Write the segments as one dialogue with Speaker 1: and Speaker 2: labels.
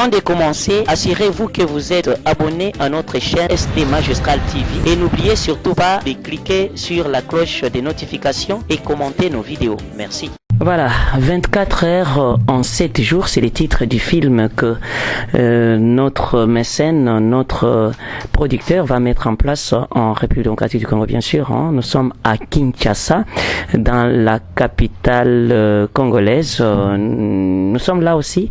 Speaker 1: Avant de commencer, assurez-vous que vous êtes abonné à notre chaîne ST Magistral TV et n'oubliez surtout pas de cliquer sur la cloche de notification et commenter nos vidéos. Merci. Voilà, 24 heures en 7 jours, c'est le titre du film que notre mécène, notre producteur va mettre en place en République démocratique du Congo, bien sûr. Hein. Nous sommes à Kinshasa, dans la capitale congolaise. Nous sommes là aussi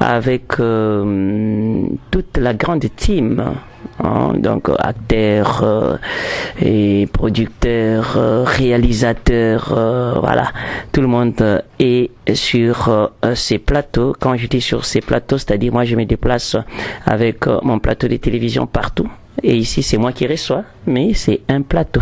Speaker 1: avec toute la grande team. Donc acteurs et producteurs, réalisateurs, voilà, tout le monde est sur ces plateaux. Quand je dis sur ces plateaux, c'est-à-dire moi je me déplace avec mon plateau de télévision partout. Et ici, c'est moi qui reçois, mais c'est un plateau.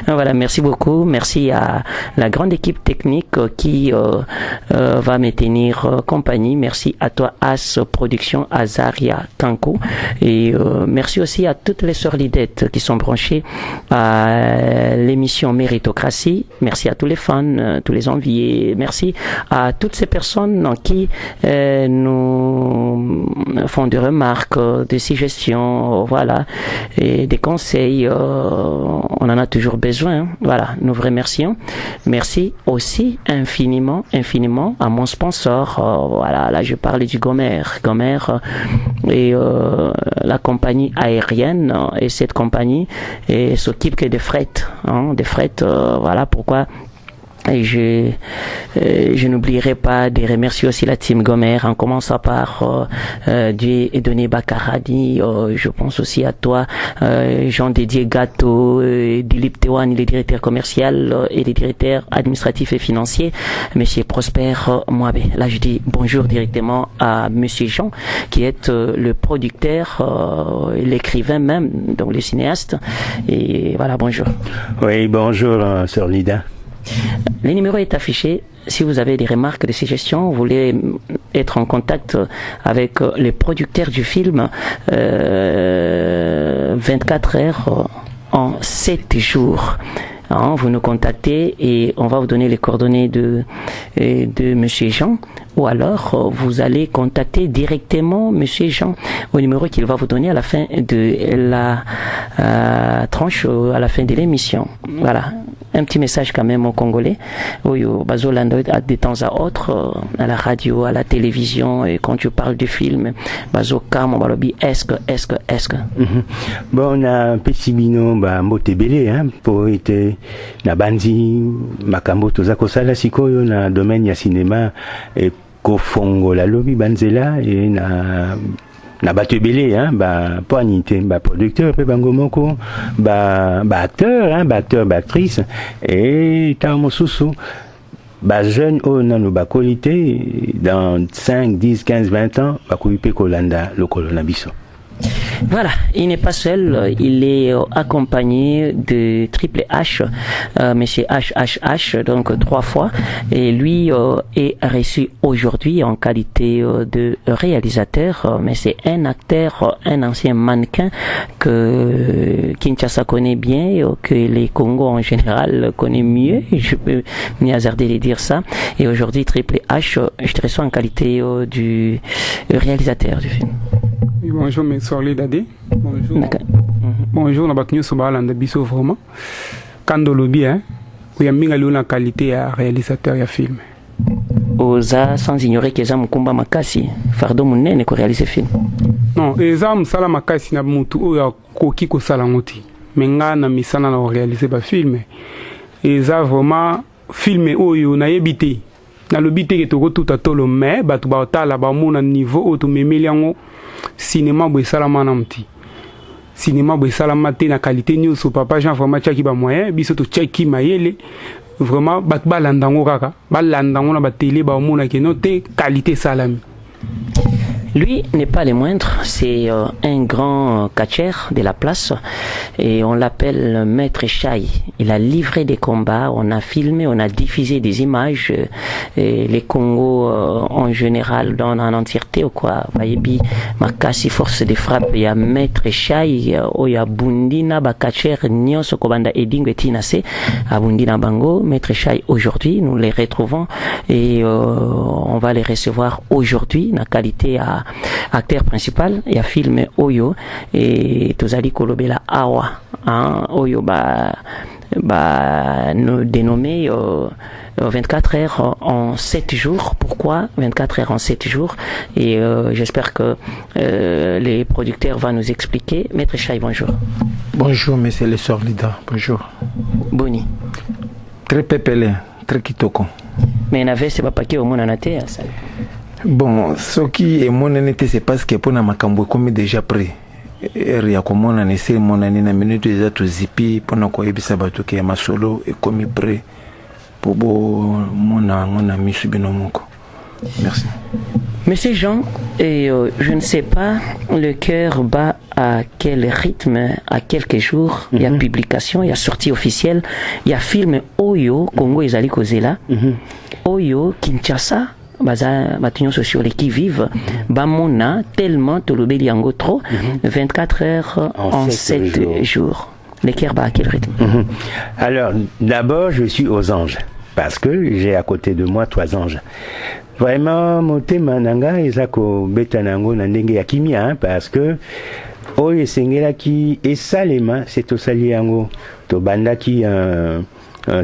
Speaker 1: Voilà, merci beaucoup. Merci à la grande équipe technique qui va me tenir compagnie. Merci à toi, As Production, Azaria Kankou. Et merci aussi à toutes les sœurs Lidettes qui sont branchées à l'émission Méritocratie. Merci à tous les fans, tous les enviés. Merci à toutes ces personnes qui nous font des remarques, des suggestions, voilà, et des conseils. On en a toujours besoin. Voilà, nous vous remercions. Merci aussi infiniment à mon sponsor. Voilà, là je parle du Gomer et la compagnie aérienne, et cette compagnie s'occupe que des fret, voilà pourquoi. Et je n'oublierai pas de remercier aussi la team Gomer, en commençant par Dieudonné Bakaradi. Je pense aussi à toi, Jean-Didier Gâteau, Dilip Tewan, le directeur commercial et le directeur administratif et financier, Monsieur Prosper Mouabe. Là, je dis bonjour directement à Monsieur Jean, qui est le producteur, l'écrivain même, donc le cinéaste. Et voilà, bonjour.
Speaker 2: Oui, bonjour, Sœur Lida.
Speaker 1: Le numéro est affiché. Si vous avez des remarques, des suggestions, vous voulez être en contact avec les producteurs du film, 24 heures en 7 jours. Vous nous contactez et on va vous donner les coordonnées de Monsieur Jean, ou alors vous allez contacter directement Monsieur Jean au numéro qu'il va vous donner à la fin de la tranche, à la fin de l'émission. Voilà. Un petit message quand même aux Congolais. De temps à autre, à la radio, à la télévision, et quand tu parles du film, est-ce que.
Speaker 2: Bon, on a un petit bino, Motebele, hein, pour être na bandi, makambo tozako sala sikoyo na domaine ya cinéma, et kofongo la lobby banzela, et na bato ebele, hein, po anité, producteur pe bango moko, acteur, hein, acteur, actrice, et ta mosusu jeune nano qualité dans 5, 10, 15, 20 ans bakoyipe kolanda lokolo na biso.
Speaker 1: Voilà, il n'est pas seul, il est accompagné de Triple H, Monsieur HHH, donc 3 fois, et lui est reçu aujourd'hui en qualité de réalisateur, mais c'est un acteur, un ancien mannequin que Kinshasa connaît bien, que les Congos en général connaissent mieux, je peux m'y hasarder de dire ça, et aujourd'hui Triple H, je te reçois en qualité du réalisateur du film.
Speaker 3: Bonjour, mes soeurs Dade. Bonjour. Bonjour, Nabaknyo Sobala, Ndabiso vraiment. Quand on le bien, il y a mis la qualité à réalisateur et film.
Speaker 1: Oza sans ignorer que ça mukumba makasi, fardo munene ko réaliser film.
Speaker 3: Non, eza musala makasi na mutu oya koki ko sala ngoti. Menga na misana na réaliser ba film. Eza vraiment film oyo na yebité. Na lobité ke to tout atolo mais batu ba tala ba mona niveau auto memeli yango. Cinéma boy salama namti. Cinéma boy salama te na qualité nyonso papa Jean vraiment tchaki ba moyen biso to tchaki mayele vraiment bat balandango kaka balandango na ba télé ba mona ke no te qualité salami.
Speaker 1: Lui n'est pas le moindre, c'est un grand catcher de la place et on l'appelle Maître Chai. Il a livré des combats, on a filmé, on a diffusé des images, et les Congos en général dans en entièreté ou quoi. Bayebi makasi force de frappe, il y a Maître Chai, il y a Bundina ba catcher nyonso kobanda edingo etinase à Bundina Bango. Maître Chai aujourd'hui, nous les retrouvons et on va les recevoir aujourd'hui na qualité à acteur principal ya film oyo et tozali kolobela awa hein, oyo nous dénommé 24 heures en 7 jours. Pourquoi 24 heures en 7 jours? Et j'espère que les producteurs vont nous expliquer. Maître Chai, bonjour.
Speaker 4: Bonjour, monsieur le sort leader. Bonjour.
Speaker 1: Boni.
Speaker 4: Très pépélé, très kitoko.
Speaker 1: Mais il y avait ce papier au monde en athée.
Speaker 4: Bon, ce qui est mon année, c'est parce que pour na makambo comme déjà prêt. Ya komona nese mon année na minute za to zipi pona ko yebisa bato ke masolo et comme prêt pour mona ngona misu binomoko. Merci.
Speaker 1: Monsieur Jean, et je ne sais pas, le cœur bat à quel rythme, à quelques jours, il y a publication, il y a sortie officielle, il y a film Oyo, Congo et Zali Kozela, Oyo, Kinshasa, baza matinyo sociaux les qui vivent, bamona tellement tolobeli yango trop, 24 heures en 7 jours. Le cœur bat à quel rythme?
Speaker 2: Alors, d'abord, je suis aux anges, parce que j'ai à côté de moi 3 anges. Vraiment, motema nanga ezako beta nango na ndenge ya kimia, parce que oyo esengela ki esalema c'est osali yango to bandaki un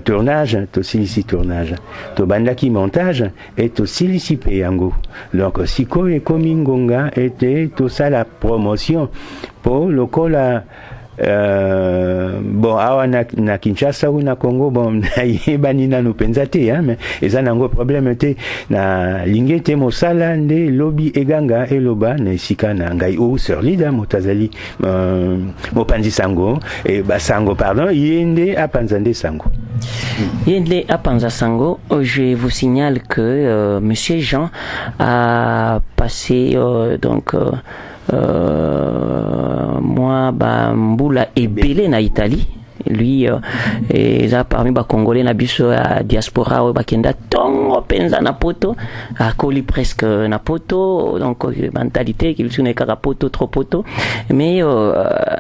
Speaker 2: tournage, to silisi tournage, to bandaki montage et to silisi pe yango. Donc siko e komi ngonga ete to sala promotion pour lokola bon awa na Kinshasa ou na Congo bon yebani nanu penza te hein, mais eza nango problème te na lingete mosala nde lobi eganga eloba na esika na ngai ou sur lida motazali mopanzi sango et basango pardon yende apanzande sango.
Speaker 1: Yende apanza sango, je vous signale que monsieur Jean a passé donc moi mbula ebele na Italie. Lui eza parmi ba congolais na biso ya diaspora o bakenda tongo penza na poto akoli presque na poto, donc mentalité qu'il tune kaka poto trop poto, mais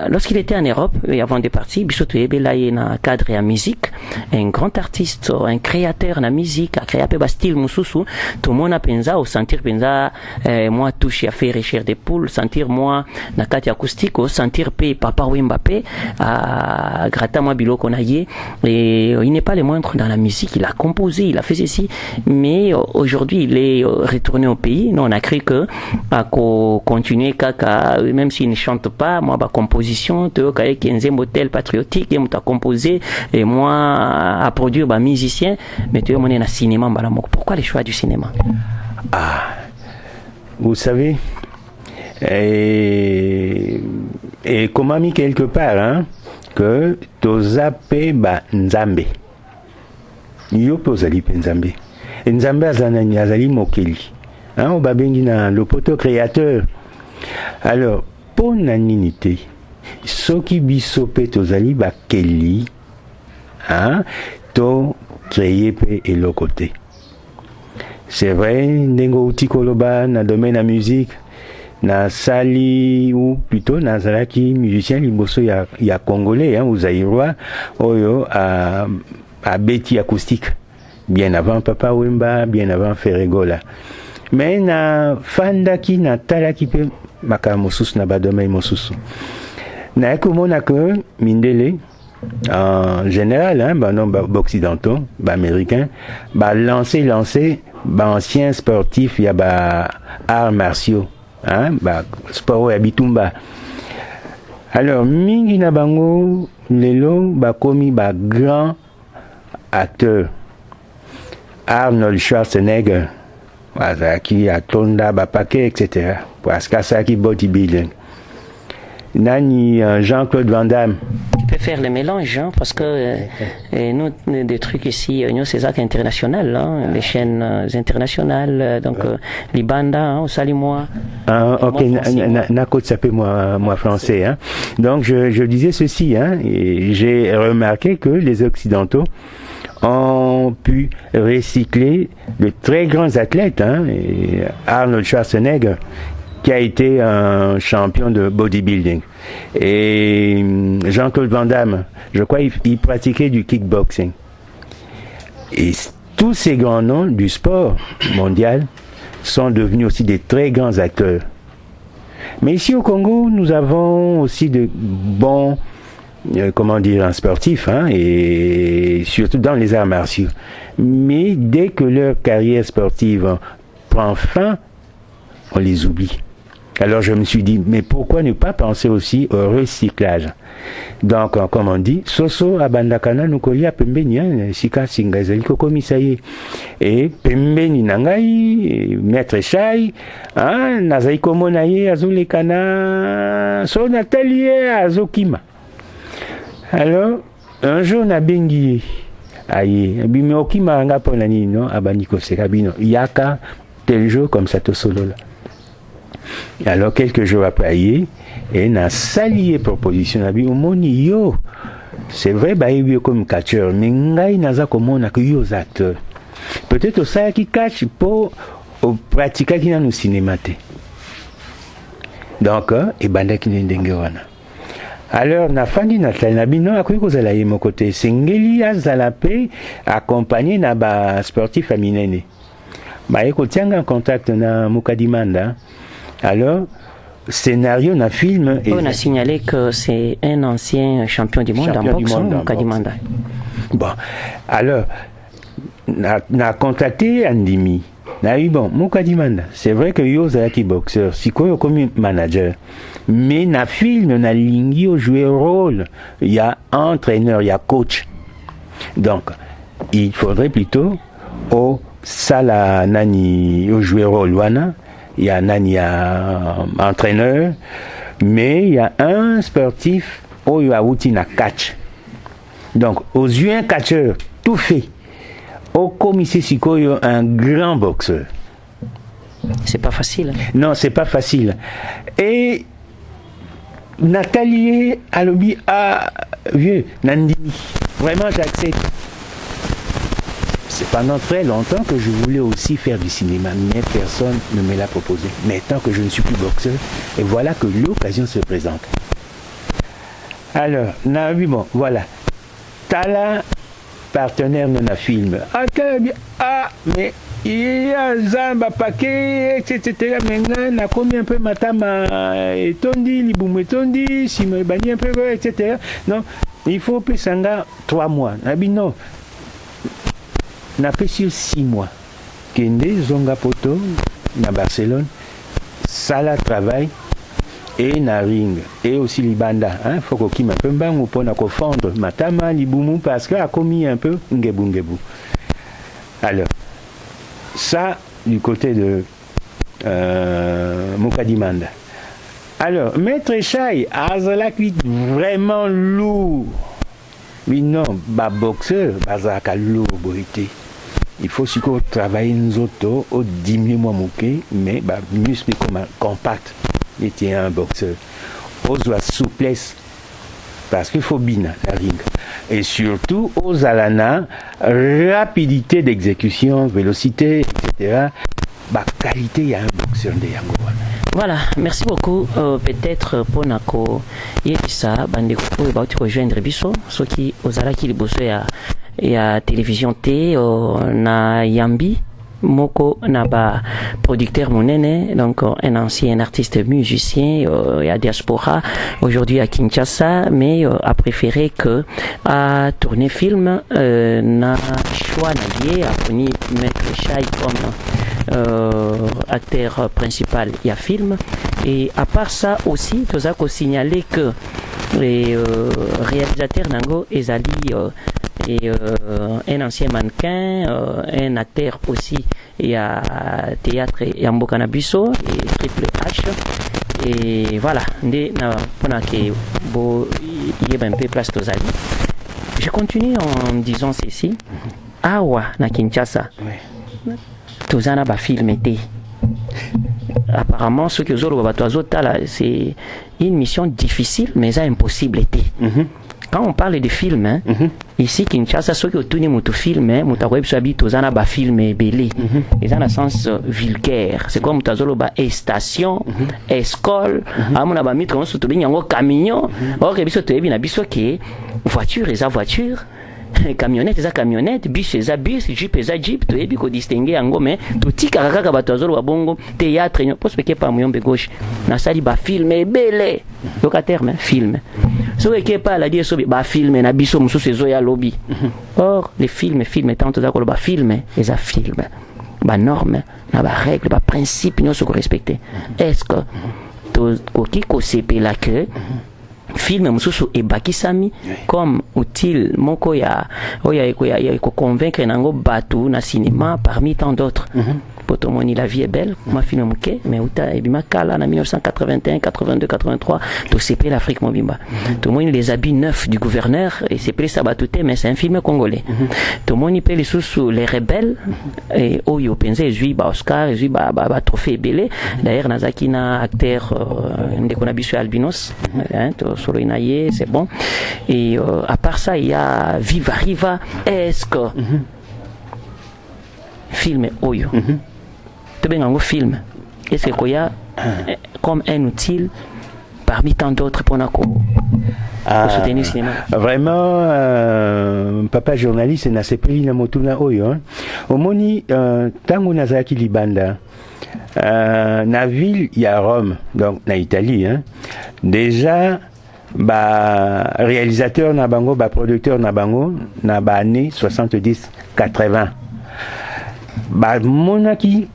Speaker 1: lorsqu'il était en Europe avant de partir biso to ebela na cadre ya musique, un grand artiste, un créateur na musique, a créé ba style mususu tout mona penza au sentir penza moi touche à faire recherche des poules, sentir moi na kati acoustique, au sentir pe Papa Wembappé à moi biloko na ye, et il n'est pas le moindre dans la musique, il a composé, il a fait ceci, mais aujourd'hui il est retourné au pays. Nous on a cru que à continuer kaka, même s'il ne chante pas, moi ba composition te kaye kenzembo tel patriotique et muta composé et moi à produire ba musicien, mais tu es na cinéma balamoko. Pourquoi le choix du cinéma?
Speaker 2: Ah, vous savez, et comment mis quelque part hein, que tozape ba nzambe yo pozali pe nzambe nzambe azali mokeli hein, babengi na lopoto créateur. Alors pour naninité soki biso pe tozali bakeli hein, to créer pe eloko te. C'est vrai ndengo utikoloba na domaine la musique na sali ou plutôt nazalaki musicien liboso ya congolais hein, aux Aïrois oyo à Betty acoustique bien avant Papa Wemba, bien avant Ferregola, mais na fandaki na talaki pe makamosus na badome mosusu na komona que mindele en général hein, non occidentaux américains lancer anciens sportifs ya arts martiaux hein, sport ya bitumba. Alors mingi na bango lelo komi grand acteur. Arnold Schwarzenegger qui a tourné paquet etc. parce que ça qui bodybuilding. Nani Jean-Claude Van Damme.
Speaker 1: Tu peux faire le mélange hein, parce que nous des trucs ici nous c'est ça international hein, les chaînes internationales donc les bandes hein, au Salimois.
Speaker 2: OK na côte ça peut moi français hein. Donc je disais ceci hein, et j'ai remarqué que les occidentaux ont pu recycler de très grands athlètes hein, et Arnold Schwarzenegger qui a été un champion de bodybuilding. Et Jean-Claude Van Damme, je crois il pratiquait du kickboxing. Et tous ces grands noms du sport mondial sont devenus aussi des très grands acteurs. Mais ici au Congo, nous avons aussi de bons, un sportif, hein, et surtout dans les arts martiaux. Mais dès que leur carrière sportive prend fin, on les oublie. Alors je me suis dit, mais pourquoi ne pas penser aussi au recyclage? Donc, comme on dit, Soso abandakana nukolia pembeni, sika singazali kokomisaye. Et pembeni nangai, maître Chai, nazai komonaye azulekana, so nataliye azokima. Alors, un jour na bengi, aye, bimi okima anga ponani, non, abaniko sekabino, yaka, tel jour comme ça to solo là. Alors, quelques jours après, et na salié proposition na bi omoni yo. C'est vrai, bah, il est comme catcheur, mais ngai naza komona que yo acteur. Peut-être ça qui catch pour pratiquer qui dans le cinéma. Donc, et banda qui n'endenge wana. Alors, na fandi na tlana bino akoki kozala ye mon côté. Sengeli azala pe accompagné na ba sportif aminene. Ba eko tianga en contact na Mukadimanda. Alors, scénario d'un film.
Speaker 1: On a signalé que c'est un ancien champion du monde en boxe, Mukadimanda.
Speaker 2: Bon, alors, on a contacté Andimi. On a eu bon, Mukadimanda. C'est vrai que yo zaki boxeur, si quoi comme manager. Mais dans le film, on a lingi au jouer rôle. Il y a entraîneur, il y a coach. Donc, il faudrait plutôt au sala nani au jouer rôle wana. Il y a un entraîneur, mais il y a un sportif où il y a un catch. Donc, aux yeux un catcheur, tout fait. Au commissaire Siko, il y a un grand boxeur.
Speaker 1: C'est pas facile.
Speaker 2: Non, c'est pas facile. Et Nathalie Alobi vieux, Nandini, vraiment j'accepte. C'est pendant très longtemps que je voulais aussi faire du cinéma, mais personne ne me l'a proposé. Maintenant que je ne suis plus boxeur, et voilà que l'occasion se présente. Alors, bon, voilà. Tala, partenaire de notre film. Mais il y a Zamba paquet, etc. Maintenant, on a commis un peu matama et tondi, liboum et tondi, si me bani un peu, etc. Non, il faut plus sanga 3 mois. Non. On a fait sur 6 mois. Kende, Zonga Poto, na Barcelone, Sala travail et na ring. Et aussi Libanda. Il faut qu'on un peu bang pour na confondre Matama, Liboumou, parce qu'il a commis un peu Ngebu. Alors, ça, du côté de Mukadimanda. Alors, Maître Chai, Azalak, vraiment lourd. Mais non, bah boxeur, bazaka lourd, boité. Il faut aussi qu'on travaille nos autos, au diminuer moi mouké, mais bah muscle comme un compact. Il était un boxeur. Aux souplesse, parce qu'il faut bien la ring. Et surtout aux alana, rapidité d'exécution, vélocité, etc. Bah qualité, il y a un boxeur de Yango.
Speaker 1: Voilà, merci beaucoup. Peut-être pour Nako, il y a ça, bandeko, il va te rejoindre biso, ce qui aux ala qui liboso ya télévision T, na Yambi, Moko na ba producteur monene, donc un ancien artiste musicien à diaspora, aujourd'hui à Kinshasa, mais a préféré que à tourner film na choix na lié a pris Maître Chai comme acteur principal il y a film, et à part ça aussi tu as signalé que les réalisateurs nango ezali et un ancien mannequin, un acteur aussi, et à théâtre et en Bokanabiso et Triple H, et voilà, pendant que il y a un peu place aux alliés. Je continue en disant ceci. Awa na Kinshasa, tous en a filmé. Apparemment, ce que c'est une mission difficile, mais impossible. Quand on parle de film, hein, ici, Kinshasa, ceux qui ont tourné mon film, ils ont film belé. Ils ont un sens vulgaire. C'est comme station, école, camion. Or, voiture et sa voiture. camionnette eza camionnette, bus eza bus, jeep eza jeep, toyebi ko distinguer yango mais totika kaka bato azolo babongo théâtre nyo pose ke pa muyombe gauche na sali ba film ebele yoka terme film so ke pa la dire so ba film na biso mususu ezo ya lobby. Or les films tant za ko ba film eza film ba norme na ba règle ba principe nyonso ko respecter. Est-ce que to koki ko sepela que film mususu ebakisami comme utile moko ya convaincre nango batu na cinéma parmi tant d'autres. Potomoni La vie est belle, ma film muke mais uta ebima kala na 1981 82 83 to CP l'Afrique mobimba. To moni les habits neufs du gouverneur et c'est ça batouté mais c'est un film congolais. To moni pe les sous les rebelles et oyo penze ezui ba Oscar ezui ba trophée belé. D'ailleurs nazaki na acteur ndeko na biso albinos to solo inaye c'est bon. Et à part ça il y a Viva Riva est-ce que film oyo un film. Est-ce qu'il y a comme un outil parmi tant d'autres pour soutenir le cinéma?
Speaker 2: Vraiment, papa journaliste na sepeli na motuna oyo. Omoni tango nazaki libanda na ville il y a Rome, donc na Italie. Déjà ba réalisateur na bango, ba producteur na bango na ba année 70-80. Ba monaki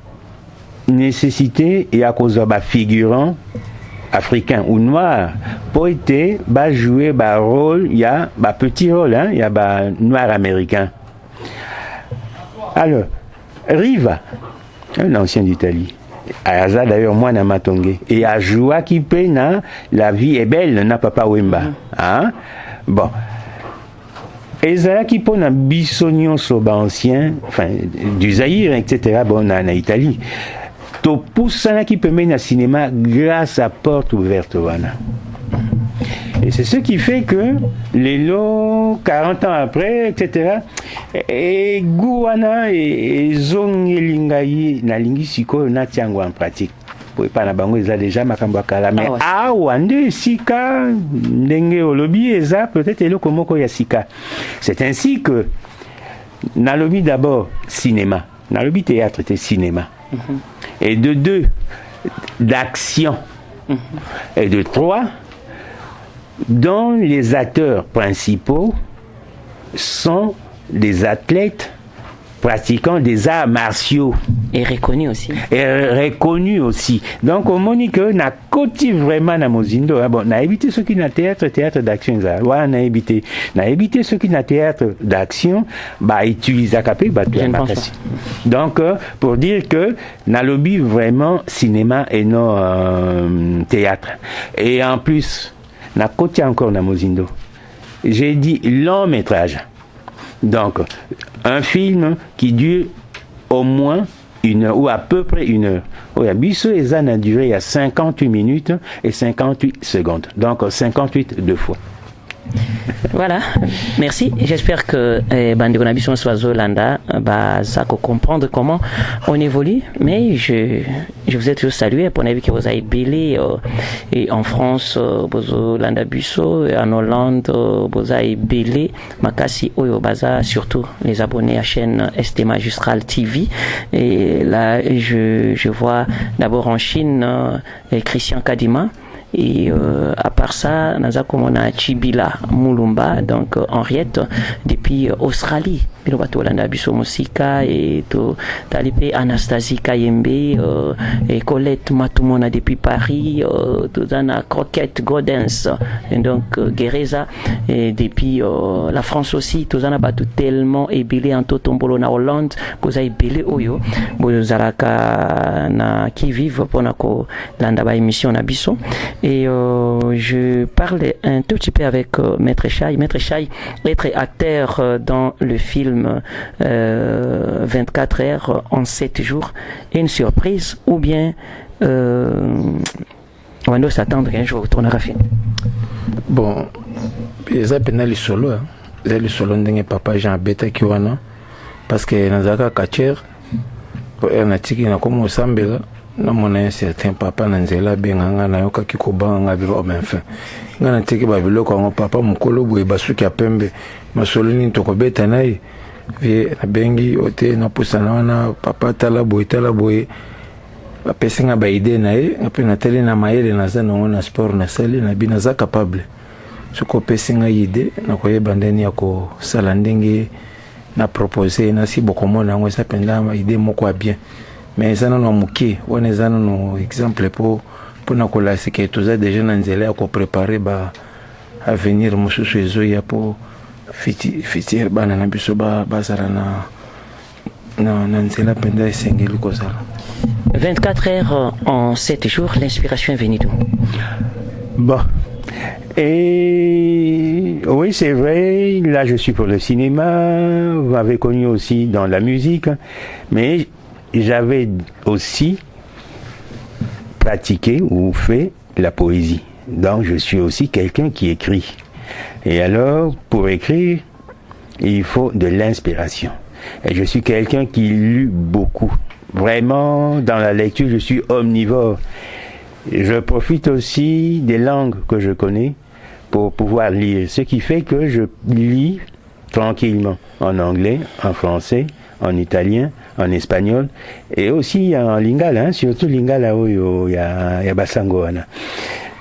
Speaker 2: nécessité et à cause de figurant africain ou noir pour être jouer un rôle, il y a un petit rôle, il y a un noir américain. Alors, Riva, un ancien d'Italie, Aza d'ailleurs moi na Matongé, et a joué qui peine La vie est belle, n'a Papa Wemba. Bon. Ezala qui pose un bisognon soba ancien, enfin du Zaïre, etc. Bon, en Italie. To pousse qui peut mener au cinéma grâce à porte ouverte wana. Et c'est ce qui fait que les lots 40 ans après, etc. Et Gouana et Zongelingayi na lingi siko na tiango en pratique. Pour pas na bango ils a déjà makambo kala mais wande sika ndenge olobi eza peut-être eloko moko ya sika. C'est ainsi que na lobi d'abord cinéma, na lobi théâtre c'était cinéma. Et de 2 d'action et de 3 dont les acteurs principaux sont des athlètes pratiquant des arts martiaux.
Speaker 1: Et reconnus
Speaker 2: aussi. Donc, au Monique, n'a côté vraiment na Mozindo. Bon, n'a évité ce qui n'a théâtre d'action. N'a évité ce qui n'a théâtre d'action. Bah, utilise à capé, bah, donc, pour dire que n'a lobby vraiment cinéma et non théâtre. Et en plus, n'a côté encore na Mozindo. J'ai dit long métrage. Donc, un film qui dure au moins 1 heure ou à peu près 1 heure. Oui, Bisso et Zan a duré à 58 minutes et 58 secondes. Donc 58 2 fois.
Speaker 1: Voilà, merci. J'espère que Bandeko Nabiso Swazolanda ça comprendre comment on évolue. Mais je vous ai toujours salué pour l'avis que vous avez belé et en France, Bozo Landa Busso, en Hollande, vous avez belé Makasi Oyo Baza, surtout les abonnés à la chaîne ST Magistral TV. Et là, je vois d'abord en Chine Christian Kadima. Et à part ça, nous avons Chibila Mulumba, donc Henriette, depuis Australie. Nous avons Biso Musika et Talipé Anastasie Kayembe et Colette Matumona depuis Paris, nous avons Croquette Godens, et donc Gereza, et depuis la France aussi, nous avons tellement ébélé en Totombolo na Hollande, vous avez ébélé Oyo, vous avez qui vivent pour la émission na Biso. Et je parle un tout petit peu avec Maître Chai. Maître Chai est acteur dans le film 24 heures en 7 jours. Une surprise ou bien on doit s'attendre qu'un jour on aura fini.
Speaker 4: Bon, ils ont pénal solo. Les solo n'ont papa Jean Beta qui wana parce que Nazaka Kacher pour un article na comme Sambela na mona un certain papa na nzela benganga na yoka ki kobanga biba ben fin ngana teki ba biloko ngo papa mukolo boye basuki ya pembe masolini to kobeta nayi vie na bengi ote na pusana wana papa tala boye apesinga ba idée na ye ape na tele na mayele na za na sport na sali na bina za capable soko pesinga idée na koyeba ndeni ya ko sala ndenge na proposer na si bokomona ngo sa penda ma idée moko bien mais ça non muki on est ça non exemple pour na ko la sike tout ça déjà na nzela ya ko préparer ba à venir mususu ezo ya pour fiti bana na biso ba sala na nzela penda esengeli ko sala
Speaker 1: 24 heures en 7 jours, l'inspiration est venue d'où?
Speaker 2: Bon. Et oui, c'est vrai, là je suis pour le cinéma, vous m'avez connu aussi dans la musique, mais j'avais aussi pratiqué ou fait la poésie. Donc je suis aussi quelqu'un qui écrit. Et alors, pour écrire, il faut de l'inspiration. Et je suis quelqu'un qui lit beaucoup. Vraiment, dans la lecture, je suis omnivore. Je profite aussi des langues que je connais pour pouvoir lire. Ce qui fait que je lis tranquillement en anglais, en français, en italien, en espagnol et aussi en lingala, surtout lingala où il y a basango.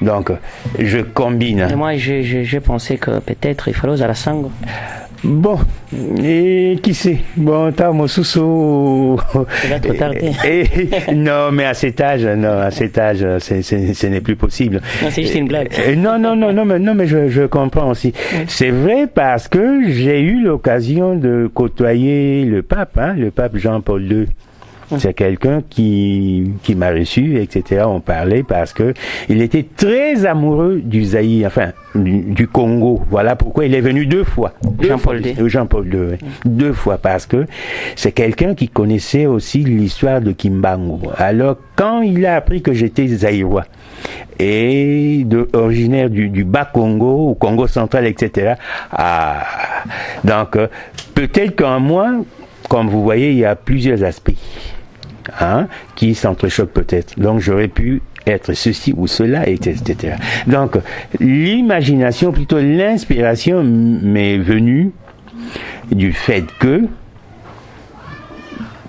Speaker 2: Donc, je combine.
Speaker 1: Et moi, je pensais que peut-être il fallait à la sango.
Speaker 2: Bon, et qui sait? Bon, t'as mon sous-sous.
Speaker 1: Tu vas trop tarder.
Speaker 2: Non, mais à cet âge, ce n'est plus possible.
Speaker 1: Non, c'est juste une blague.
Speaker 2: Non, mais je comprends aussi. Oui. C'est vrai parce que j'ai eu l'occasion de côtoyer le pape Jean-Paul II. C'est quelqu'un qui m'a reçu, etc. On parlait parce que il était très amoureux du Zaïre, enfin, du Congo. Voilà pourquoi il est venu 2 fois. Jean-Paul II, oui. 2 fois parce que c'est quelqu'un qui connaissait aussi l'histoire de Kimbangu. Alors, quand il a appris que j'étais zaïrois et originaire du bas Congo, au Congo central, etc. Donc, peut-être qu'en moi, comme vous voyez, il y a plusieurs aspects qui s'entrechoquent peut-être. Donc j'aurais pu être ceci ou cela, etc. Donc l'imagination, plutôt l'inspiration m'est venue du fait que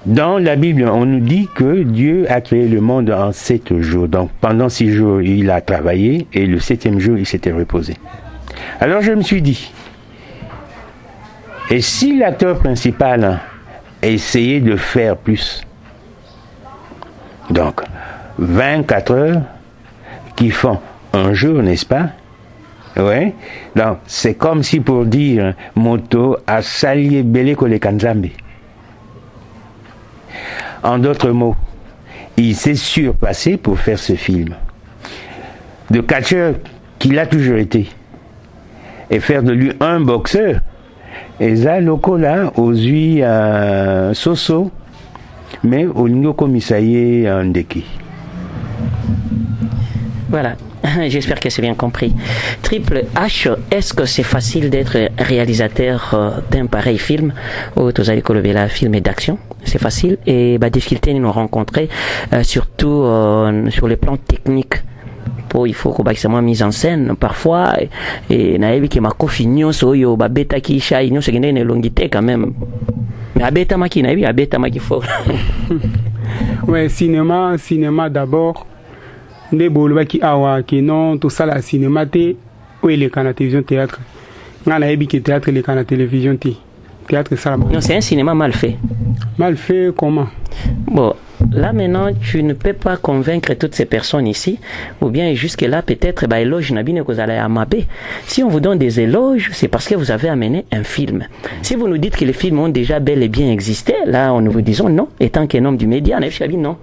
Speaker 2: dans la Bible, on nous dit que Dieu a créé le monde en 7 jours. Donc pendant 6 jours, il a travaillé et le 7e jour, il s'était reposé. Alors je me suis dit, et si l'acteur principal essayait de faire plus? Donc, 24 heures qui font un jour, n'est-ce pas? Oui. Donc, c'est comme si pour dire moto a salié belé kole kanzambe. En d'autres mots, il s'est surpassé pour faire ce film. De catcheur qu'il a toujours été. Et faire de lui un boxeur. Et ça, lokola, aux yeux soso. Mais au lingo komisaye en deki.
Speaker 1: Voilà, j'espère que c'est bien compris. Triple H, est-ce que c'est facile d'être réalisateur d'un pareil film ou tous allez coller la film d'action? C'est facile et bah difficulté nous rencontrer surtout sur le plan technique. Il faut qu'on ait une mise en scène parfois et naebi ki makofi nyonso oyo ba beta ki shai nyonso kende ne longité quand même. Mais abeta maki naebi abeta maki fort.
Speaker 3: Ouais, cinéma d'abord. Ne bolo ki awa ki non tout ça la cinéma té ou les canaux télévision théâtre. Nga naebi ki théâtre les canaux télévision té. Théâtre ça.
Speaker 1: Non, c'est un cinéma mal fait.
Speaker 3: Mal fait comment?
Speaker 1: Bon, là maintenant, tu ne peux pas convaincre toutes ces personnes ici, ou bien jusque-là, peut-être, bah, éloge nabine que vous allez amaber. Si on vous donne des éloges, c'est parce que vous avez amené un film. Si vous nous dites que les films ont déjà bel et bien existé, là, nous vous disons non, étant qu'un homme du média, non.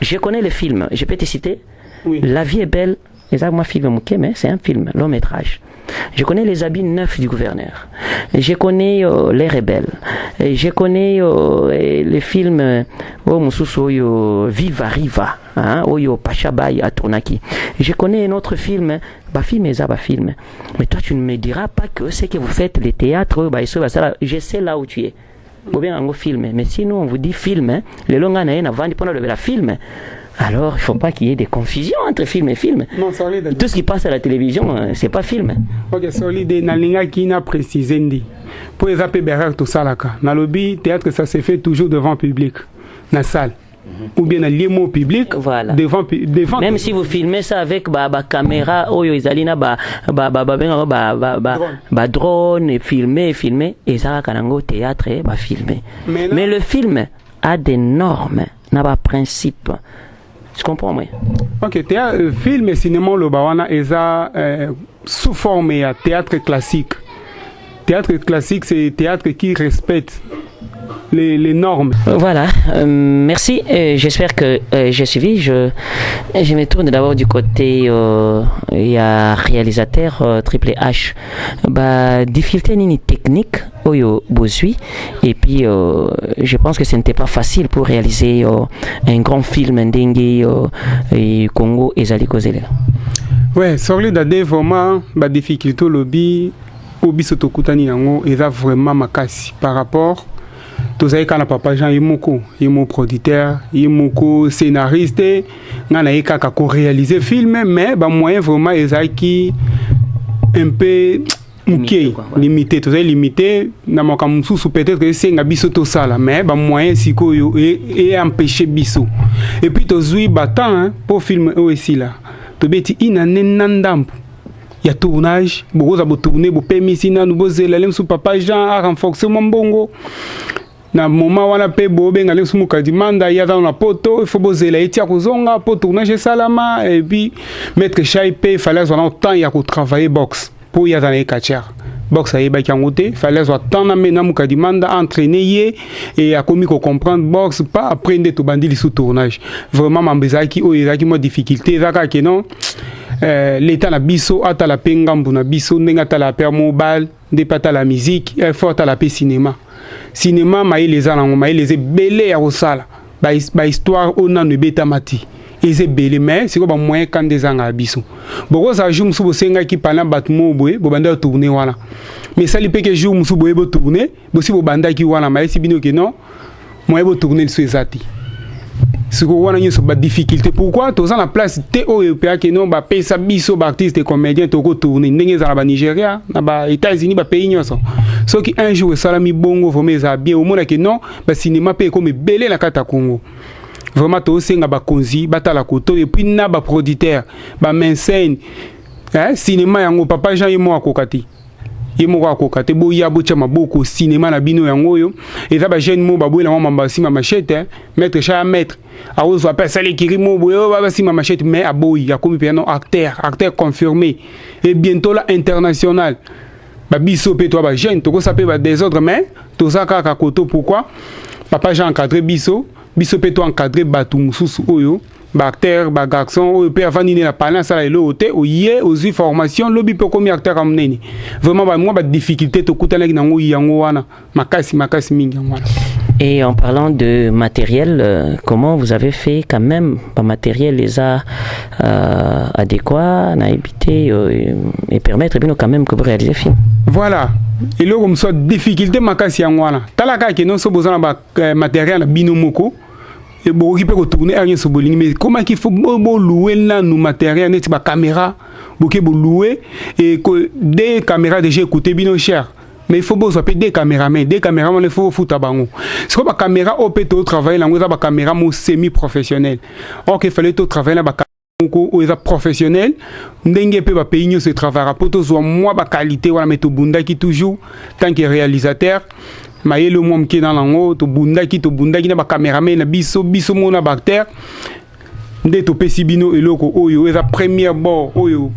Speaker 1: Je connais les films, je peux te citer. Oui. La vie est belle, mais c'est un film, long métrage. Je connais les habits neufs du gouverneur. Je connais Les Rebelles. Et je connais les films Viva Riva, Oyo Pachabai à Tournaki. Je connais un autre film, film. Mais toi, tu ne me diras pas que c'est que vous faites les théâtres, je sais là où tu es. Bien un film, mais sinon on vous dit film, les longs années avant de prendre le film. Alors, il ne faut pas qu'il y ait des confusions entre film et film.
Speaker 3: Non, solide.
Speaker 1: Tout ce qui passe à la télévision, c'est pas film.
Speaker 3: Ok, solide. Nalinga qui n'a précisé. Pour les appeler Berger, tout ça là. Dans le théâtre, ça se fait toujours devant le public, dans la salle. Ou bien dans les mots publics,
Speaker 1: voilà.
Speaker 3: devant.
Speaker 1: Même si vous filmez ça avec la caméra, drone, et filmer, et ça, quand théâtre, filmer. Mais le film a des normes, n'a pas de principe. Je comprends, moi.
Speaker 3: Ok, film et cinéma, le bawana, sous forme de théâtre classique. Théâtre classique, c'est théâtre qui respecte les normes.
Speaker 1: Voilà, merci. J'espère que j'ai suivi. Je me tourne d'abord du côté il y a réalisateur Triple H. Difficulté ni technique oyo bosui et puis je pense que ce n'était pas facile pour réaliser un grand film ndenge Congo ezali kozela.
Speaker 3: Ouais, sorli d'ade vraiment difficulté lobby obi sotokutani nango eza vraiment makasi par rapport tous les cas, papa Jean Yemoko, producteur, Yemoko scénariste, ngana yeka ka réaliser film, mais moyen vraiment qui un peu limité, tous limité, na makamusu peut-être que c'est ngabiso to sala, mais moyen siko et empêcher biso. Et puis tozui battant pour film aussi là. To beti ina nenandampu. Il y a tournage, beaucoup za tourner, beaucoup permis nous bozela lem sou papa Jean a renforcer mon bongo. Na moment wana pe bobe ngale sumuka dimanda ya dans la poto il faut bozela etia kozonga pour tourner salama et puis mettre chaipe fallait avoir temps ya ko travailler box pour ya dans les kacher box aye ba kangote fallait avoir temps na mena muka dimanda entraîner et a commis ko comprendre box pas apprendre to bandili sous tournage vraiment mambezaki o ezaki mo difficulté zaka que non l'état na biso ata la pengambu na biso ndenga ta la per mobile dépata la musique il faut ta la pe cinéma les alango les belé à osala ba histoire ona ne beta mati eze belé mais c'est quoi moyen quand des anga biso boko ça joue musu bosenga ki pana batmo boye bo banda tourner wana mais ça li pe que jour musu boye bo tourner bo si bo banda ki wana mais si bino que non moyen bo tourner le suezati ce qu'on a une difficulté pourquoi tous en la place TO européen que non ba pesa biso ba artiste comédien to ko tourner ndenge za ba Nigeria na ba États-Unis ba pays nyoso so qui un jour salami bongo vraiment ça bien au monde que non ba cinéma pe comme belé la kata Congo vraiment to senga ba konzi batala koto et puis na ba producteur ba mainscène cinéma yango papa Jean yemo akokati yemo akokate bo ya bo chama boko cinéma na bino yango yo et ça ba jeune mo ba boela mamba si ma machette mettre cha mettre a on va pas saler kirimo boyo ba si ma machette mais a boy ya comme piano acteur confirmé et bientôt là international ba biso pe toi ba jeune to ko saper ba des autres mais to ça ka koto pourquoi papa Jean encadré biso pe toi encadré batu mususu oyo acteur ba garçon ou peut avant ni la parler ça là l'autre ou yé aux formation lobby peut comme acteur comme neni vraiment moi ba difficulté to kutana nango yango wana makasi mingi wana.
Speaker 1: Et en parlant de matériel, comment vous avez fait quand même pas matériel les adéquats, n'a évité et permettre bien quand même que vous réalisez film.
Speaker 3: Voilà. Et là comme ça difficulté makasi yango wana. Talaka que non so besoin ba matériel binomoko. Et bon, il peut retourner à rien sur Boling, mais comment qu'il faut louer là nos matériels, net ba caméra, beaucoup louer et que des caméras déjà coûtent bien cher. Mais il faut besoin des caméramans, il faut foutre à bango. C'est comme la caméra au peut travailler là, on a ba caméra semi professionnel. Or qu'il fallait tout travailler là ba ou est professionnel, ndenge pe ba pays se travailler pour tout soit moi ba qualité wala meto bunda qui toujours tant que réalisateur. Maye le mom qui dans l'ango to bunda ki na ba cameraman na biso mona bactère nde to pesibino eloko oyo eza première bord oyo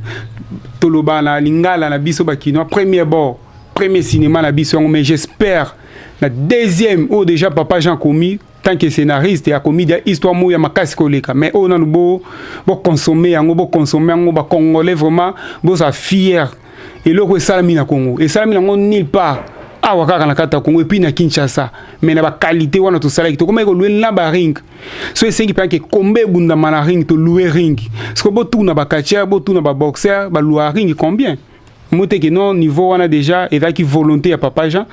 Speaker 3: to loba na lingala na biso ba kino premier cinéma na biso mais j'espère la deuxième déjà papa Jean commis tant que scénariste et a commis des histoires moya makasi koleka mais on a bo consommer ba congolais vraiment bo ça fier eloko esalami na Congo esalami na nulle part ah wakaka na kata Congo et puis na Kinshasa mais na ba qualité wana to sala to comme ko louer na ba ring so esengi pa ke combien bunda mana ring to louer ring parce que bo tout na ba catcher bo tout na ba boxer ba louer ring combien moté que non niveau wana déjà et là qui volonté à papa Jean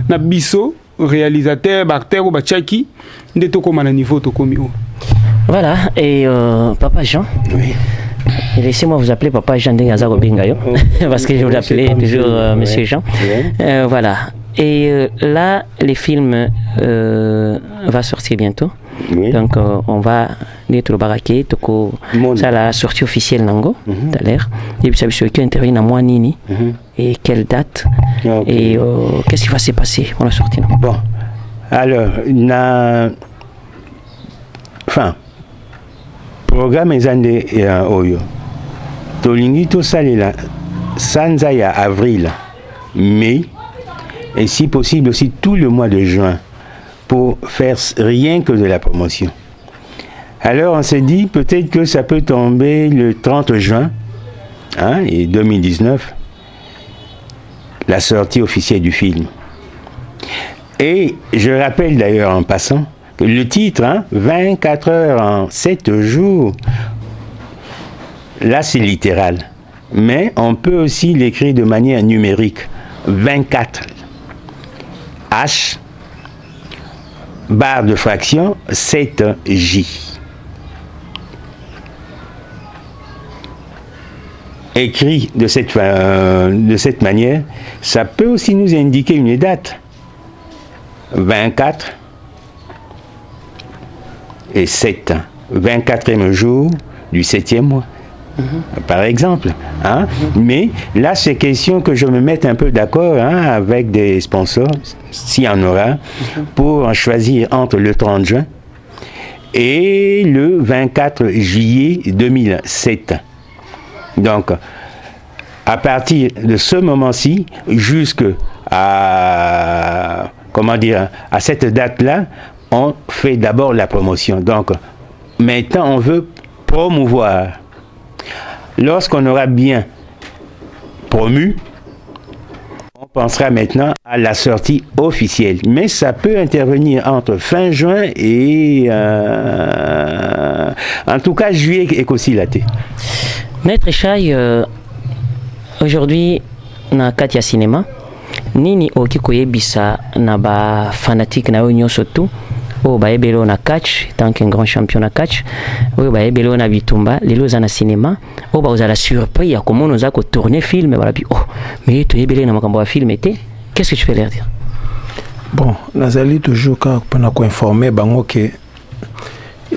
Speaker 3: na biso réalisateur ba acteur ou ba tchaki nde to comme na niveau to komi o.
Speaker 1: Voilà, et Papa Jean.
Speaker 2: Oui.
Speaker 1: Laissez-moi vous appeler Papa Jean Dengazaro Bengayo, parce que je vous appelais toujours Monsieur Jean. Voilà. Et là, les films va sortir bientôt.
Speaker 2: Oui.
Speaker 1: Donc, on va être au baraquet, ça la sortie officielle Nango, tout à l'heure. Et puis, ça veut dire qu'il intervient dans moi Nini. Et quelle date? Et qu'est-ce qui va se passer pour la sortie?
Speaker 2: Bon, alors, enfin, programme ezande oyo. Tolingi to salela sanza ya avril, mai, et si possible aussi tout le mois de juin, pour faire rien que de la promotion. Alors on s'est dit peut-être que ça peut tomber le 30 juin, hein, et 2019, la sortie officielle du film. Et je rappelle d'ailleurs en passant que le titre, hein, 24 heures en 7 jours, là c'est littéral. Mais on peut aussi l'écrire de manière numérique. 24 H, barre de fraction, 7 J. Écrit de cette manière, ça peut aussi nous indiquer une date. 24 et 7, 24e jour du 7e mois. Par exemple, hein? Mais là c'est question que je me mette un peu d'accord, hein, avec des sponsors, s'il y en aura, pour en choisir entre le 30 juin et le 24 juillet 2007. Donc, à partir de ce moment-ci, jusqu'à, comment dire, à cette date-là, on fait d'abord la promotion. Donc, maintenant, on veut promouvoir. Lorsqu'on aura bien promu, on pensera maintenant à la sortie officielle. Mais ça peut intervenir entre fin juin et en tout cas juillet et aussi l'été.
Speaker 1: Maître Chai, aujourd'hui, na Katia Cinéma, nini okikoyebisa na ba fanatique na union surtout. Oh, bah, Ebelo na catch, tant qu'un grand champion na catch. Oh, bah, Ebelo na bitumba, lelo za na cinéma. Oh, bah, vous avez surpris, il y a comment nous a tourné film, voilà, puis, oh, mais tu Ebelo na makambo film était. Qu'est-ce que tu peux leur dire?
Speaker 4: Bon, Nazali toujours quand on a informé bango que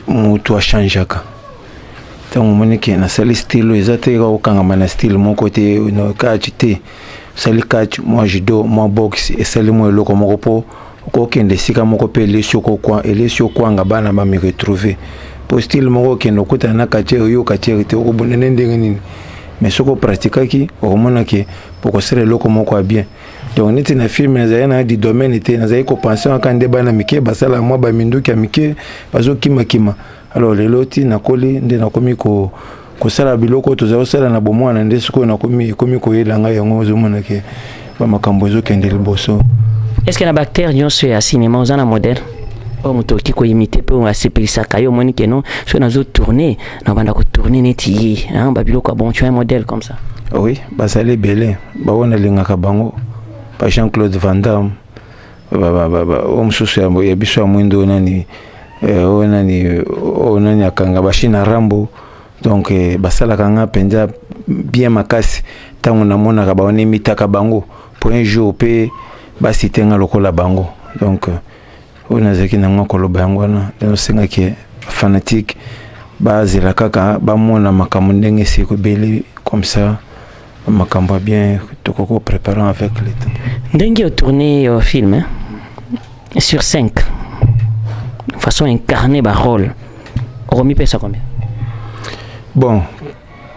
Speaker 4: mutu a changé ka. Tant on que na sali style ezate ka okanga na style mon côté no catch te. Sali catch, moi judo, moi boxe et sali moi loko moko po. Kokende sika moko pe lesio kokwa elesio kwanga bana ba me retrouver po style moko ke no kuta na kachere yo kachere te okubonene ndenge nini mais soko pratika ki okomona ke poko sere loko moko bien. Donc neti na film na di domaine te na zai ko penser akande bana mike basala mwa ba minduki ya mike bazo kima kima. Alors leloti na koli nde na komi ko sala biloko to za sala na bomwana nde siko na komi ko yelanga yango zo mona ke ba makambo zo kende liboso.
Speaker 1: Est-ce que la bactérie nous sur un cinéma aux ana modèle? Oh, moto qui ko imiter pour asepeli sakayo moni que non, sur na zo tourner, na banda ko tourner neti, hein, babilo ko bon tu as un modèle comme ça.
Speaker 4: Oui, ba salé belé, ba wona linga ka bango, pa Jean-Claude Van Damme, o msusu ya biso mwindo nani onani akanga bashina Rambo. Donc basala kanga penja bien makasi tango na mona ka ba oni mitaka bango pour un jour pe basi tenga lokola bango. Donc on a zaki na ngoko bango na donc singa ki fanatique bazela kaka ba mona makambo ndenge siko beli comme ça makambo bien tokoko préparer avec le temps.
Speaker 1: Ndenge au tourner au film, hein? Sur 5 de façon incarner ba rôle. Romi pesa combien?
Speaker 4: Bon,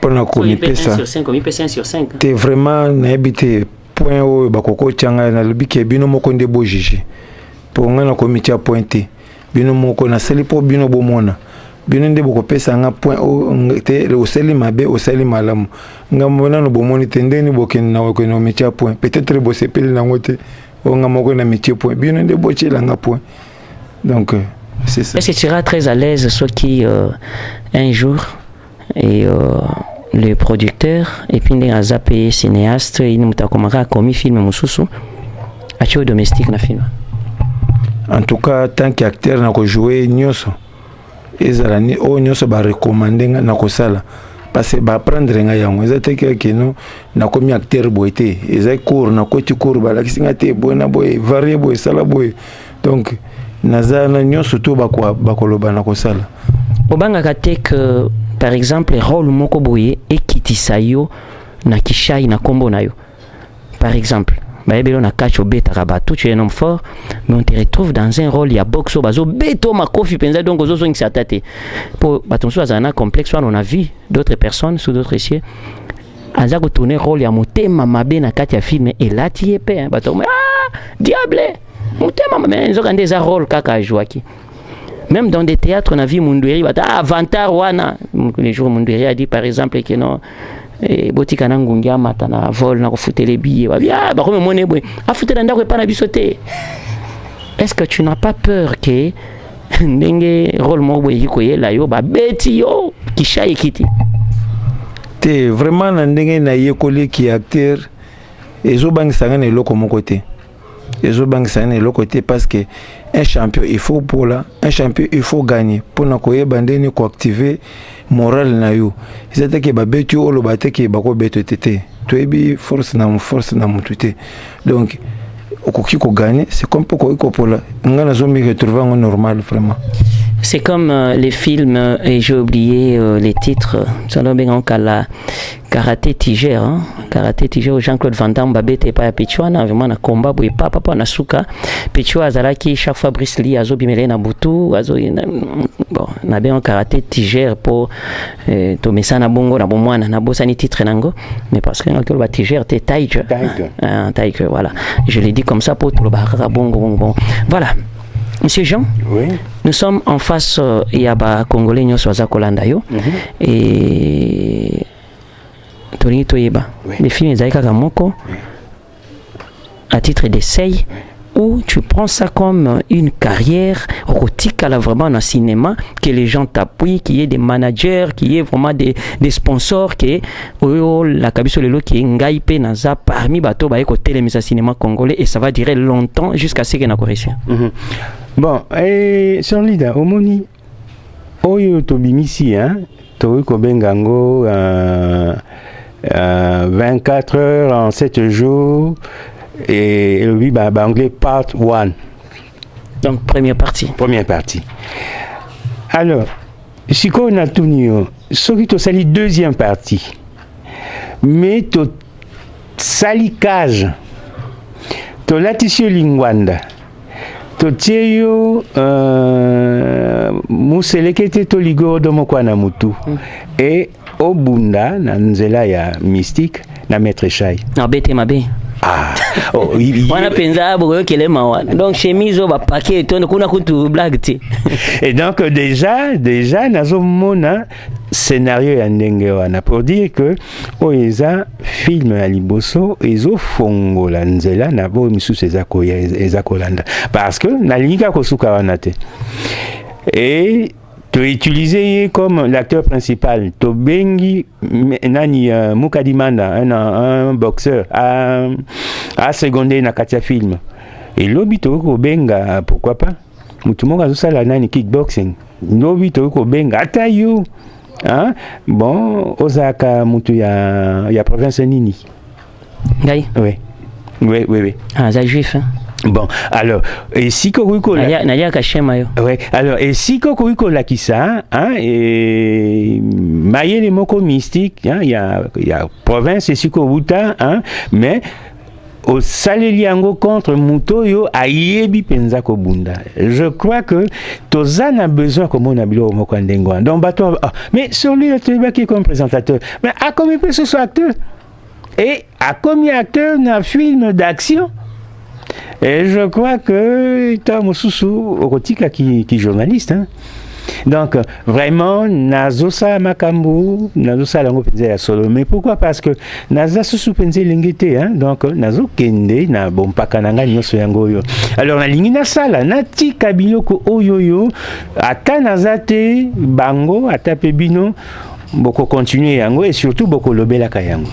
Speaker 4: pour na ko mi pesa
Speaker 1: 1 sur 5, mi pesa 1 sur 5.
Speaker 4: T'es vraiment na habité point o bakoko changa na lobike bino moko nde bo juger pour ngana komiti a pointé bino moko na seli po bino bomona bino nde boko pesa nga point o te o seli mabe o seli malamu ngamona no bomoni tendeni boken na ko no métier point peut-être bo sepeli na ngote o nga moko na métier point bino nde bo chela nga point. Donc c'est ça.
Speaker 1: Est-ce que tu seras très à l'aise soit qui un jour et le producteur et puis les azapé cinéaste il nous a commis film mususu acho domestique na film?
Speaker 4: En tout cas tant qu'acteur na ko jouer nyoso ezalani o nyoso ba recommander na kosala parce que ba prendre nga yango ezate que non na komi acteur boité ezai cours na koti cours ba la kisinga te bona boy varié boy sala boy donc nazana nyoso to ba koloba na kosala
Speaker 1: obanga kate que par exemple rôle moko boye ekitisa yo na kishai na kombo na yo par exemple Baébélon a catch au bêta rabatou, tu es un homme fort, mais on te retrouve dans un rôle, il y a boxe au bazo, béto ma kofi penza donc aux autres qui s'attaquent. Pour attention à un complexe, on a vu d'autres personnes sous d'autres cieux. Azako tourner rôle, il y a moté ma bé na katia film et là tu es pé, bateau ah diable, moté ma bé ils ont des rôles kaka jouaki. Même dans des théâtres, on a vu Mundoueri, ah Vantar wana, les jours Mundoueri a dit par exemple que non. Et botika na ngungia mata na vol na kufutele billet babia ba comme moné boy afutela ndako pa na bisoté. Est-ce que tu n'as pas peur que ndenge rôle mo boy yikoyela yo ba beti yo kisha ekiti
Speaker 4: te vraiment na ndenge na yekoli ki acteur ezo bangisanga na eloko moko te ezo bangisanga na eloko te parce que un champion il faut pour là un champion il faut gagner pour na koyeba ndeni ko activer moral na yo c'est que ba betu olo bateke ba ko betu tete to ebi force na mutu te donc okoki ko gagner c'est comme pour ko pour là ngana zo mi retrouver en normal vraiment.
Speaker 1: C'est comme les films, et j'ai oublié les titres, Karaté Tiger, hein? Karaté Tiger, Jean-Claude Van Damme, Babete, pas Pichua, na vraiment na combat, boy, papa, na suka, Pichua, Azalaki, chaque fois Bruce Lee, Azo Bimele, na Boutou, Azo, bon, na bien un Karaté Tiger pour, Tomesa na bongo, na bomwana, na bossa ni titre nango, mais parce que, le Tiger, t'es Tiger. Tiger, voilà. Je l'ai dit comme ça pour tout le barra, bongo. Voilà. Monsieur Jean,
Speaker 2: oui.
Speaker 1: Nous sommes en face Yaba Congolais Nyoso Azakolanda yo et Tony Toyeba. Les films Zaika Kamoko à titre d'essai où tu prends ça comme une carrière érotique à la vraiment dans le cinéma, que les gens t'appuient, qu'il y ait des managers, qu'il y ait vraiment des sponsors, que la Kabiso Lelo qui est Ngaïpe Naza parmi bateaux ba côté les cinéma congolais et ça va durer longtemps jusqu'à ce qu'il y ait une correction.
Speaker 2: Bon, et sur l'ida, Omoni, Oyo Tobimisi, hein, Toriko Bengango, 24 heures en 7 jours, et lui, anglais, part 1.
Speaker 1: Donc, première partie.
Speaker 2: Première partie. Alors, si on a tout mis, ce qui te sali deuxième partie, mais tu sali cage, tu latissé lingwanda. Totieyo muselekete toligo domo kwa na mutu et obunda na nzela ya mystique na maître Chai
Speaker 1: na bete mabe wana penza boyo kelema wana donc chemise ba paquet tono kuna kutu blague ti
Speaker 2: et donc déjà nazomona scénario ya ndenge wana pour dire que oeza film ya liboso ezofongola nzela na bo misusu eza kolanda parce que nalinga kosuka wana te et tu utiliser comme l'acteur principal Tobengi nani Mukadimanda un boxeur à seconder na katia film et lobito ko benga pourquoi pas mutumonga azosala nani kickboxing lobito ko benga atayo hein bon Osaka mutu ya province nini
Speaker 1: ngai
Speaker 2: oui
Speaker 1: ah ça juif hein?
Speaker 2: Bon, alors, et si Koruko
Speaker 1: Nadia Kachema yo.
Speaker 2: Ouais, alors, et si Koruko la kisa, hein, et maye les moko mystique, hein, il y a province et Sikoruta, hein, mais au Saleliango contre Mutoyo a yebi penza kobunda. Je crois que Tozan a besoin comme on a bilo moko ndengwa. Donc bateau, mais sur lui tu qui comme présentateur, mais à combien peut ce soit acteur? Et à combien acteur dans un film d'action? Et je crois que Tom Soussou Orotika qui journaliste, hein. Donc vraiment Nazosa Makambu, Nazosa Lango Penze solo. Mais pourquoi? Parce que Naza Soussou Penze Lengete, hein. Donc Nazo Kende na bompaka nanga nyoso yango yo. Alors na lingi na sala nati kabiloko oyoyo ata nazate bango ata pebino boko continuer yango et surtout boko lobela kayango.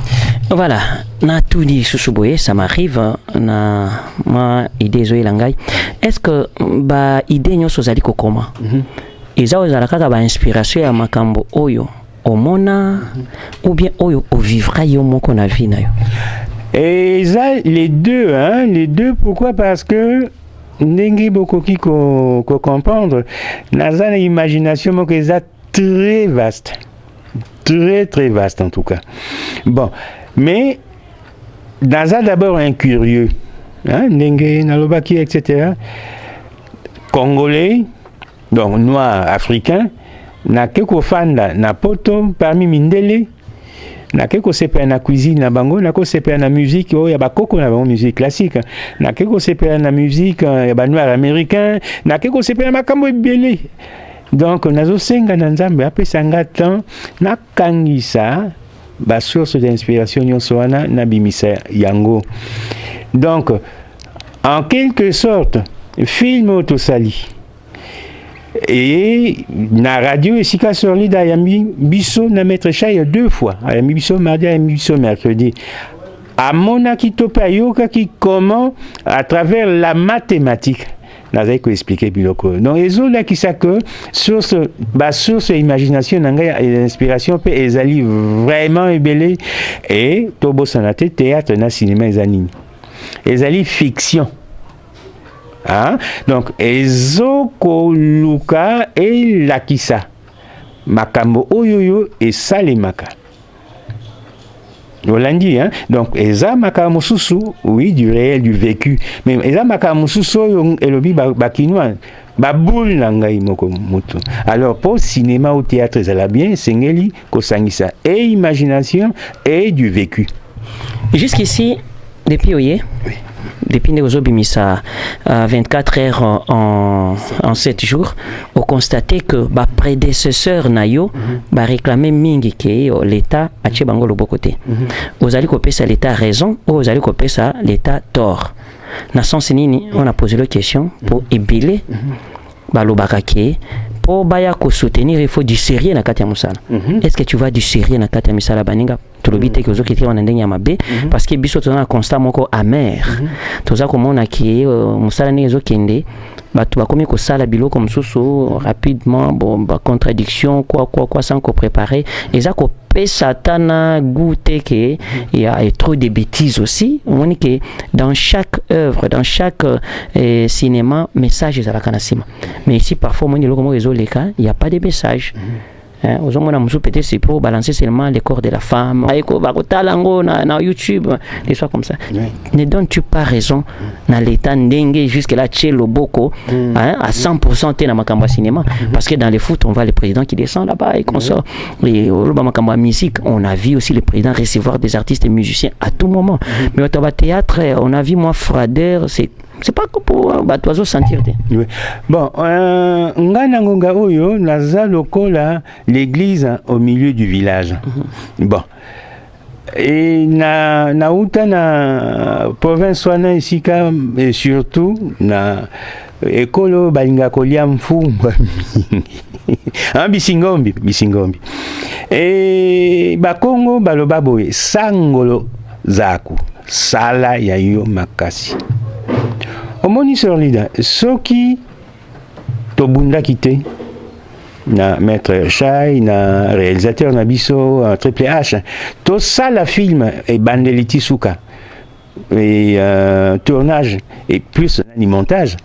Speaker 1: Voilà, na tout dit Soussouboye, ça m'arrive na ma idée zoé langai. Est-ce que ba idée nyo sozali kokoma? eza ozala kaka ba inspiration ya makambo oyo omona ou bien oyo ovivra yo moko na vie na yo?
Speaker 2: Et ça, les deux, hein, les deux, pourquoi? Parce que ndenge bokoki ko comprendre, naza na imagination que ça très vaste, très vaste en tout cas. Bon, mais naza d'abord un curieux, hein, ndenge nalobaki, etc. Congolais, donc noir, africain, na keko fanda na poto parmi mindele. Na keko sepa na cuisine na bango, na ko sepa na musique, oh ya ba koko na bango musique classique, na keko sepa na musique ya ba noir américain, na keko sepa na makambo ebele. Donc nazo senga na nzambe apesa nga temps na kangisa ba source d'inspiration nyonso wana na bimisa yango. Donc en quelque sorte film autosali et na radio et sika sur l'ida yambi biso na maître Chaille 2 fois, yambi biso mardi, yambi biso mercredi. À mon akitopa yoka qui comment à travers la mathématique nazai ko expliquer biloko. Donc ezo la ki sa que source imagination nanga et inspiration pe ezali vraiment ebele et tobo sanate théâtre na cinéma ezanini. Ezali fiction. Hein? Donc, ezoko luka et lakisa makambo oyoyo et salemaka. Rolandi, hein? Donc, eza makambo susu, oui, du réel, du vécu. Mais eza makambo susu elobi bakinois, baboul nangai moko mutu. Alors, pour cinéma ou théâtre, ezala bien, sengeli kosangisa et imagination et du vécu.
Speaker 1: Jusqu'ici, depuis oye? Oui. Depuis Néozobimisa 24 heures en 7 jours, on constatait que ma prédécesseur Nayo réclamait mingi que l'État a tché bango le bokoté. Vous allez couper ça l'État raison ou vous allez couper ça l'État tort. Dans ce sens, on a posé la question pour ébiler balobakake. Pour baya soutenir, il faut du sérieux na katia musala. Est-ce que tu vas du sérieux na katia musala baninga? Tu le bite que vous qui on ndenya mabe parce que biso tona constat moko amer. Toza komona ki musala ni ezo kende batu bakomi ko sala biloko mususu rapidement bon ba contradiction quoi sans ko préparer eza ko satana goûter que il y a trop de bêtises aussi. On dit que dans chaque œuvre, dans chaque cinéma, message est à la canasima. Mais ici parfois on dit il n'y a pas de message. Aux hommes peut-être c'est pour balancer seulement le corps de la femme. Na YouTube, des choses comme ça. Ne donnes-tu pas raison dans l'état n'engue jusque là tchelo boko à 100% t'es dans ma cinéma parce que dans les foot on voit le président qui descend là-bas et qu'on sort. Et au ma musique on a vu aussi le président recevoir des artistes et musiciens à tout moment. Mais au théâtre on a vu moi fradeur c'est pas que pour oiseau sentir.
Speaker 2: Oui. Bon, ngana ngonga oyo naza lokola l'église au milieu du village. Bon. Et na uta na province wana isika et surtout na ekolo balinga kolia mfungwa mingi. Bisingombi. Et bakongo baloba boye sangolo zaku sala ya yo makasi. Omoni sur l'ida, soki tobunda kite na maître Chai, na réalisateur na biso Triple H, to ça la film et bandeliti suka et tournage et plus ni montage.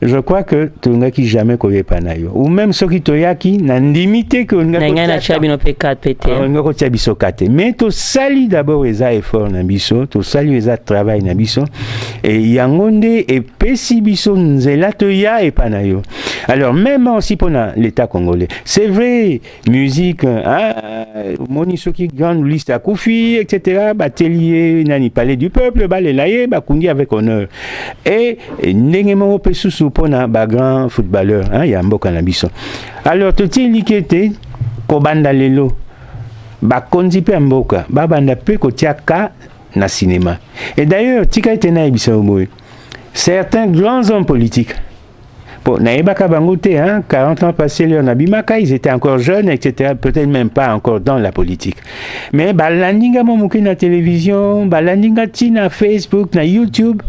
Speaker 2: Je crois que tu n'as qui jamais collé panayo ou même ceux qui toyaki n'a limité que
Speaker 1: n'a chabino P4 PT
Speaker 2: on a chabiso kate mais to sali d'abord les efforts na biso to sali les travail na biso et yangonde et pesi biso nzela to ya et panayo. Alors même aussi pour l'état congolais c'est vrai musique moni ceux qui grande liste à Koufi etc batelier nani palais du peuple balelaye bakundi avec honneur et ndengemo pesusu pona ba grand footballeur hein ya mboka na biso. Alors toti likete ko banda lelo ba konzi pe mboka ba banda pe ko tiaka na cinéma. Et d'ailleurs tika etena biso moy certains grands hommes politiques bon naebaka bangote hein 40 ans passés leur nabimaka ils étaient encore jeunes etc peut-être même pas encore dans la politique mais balandinga momuki na télévision balandinga tina Facebook na YouTube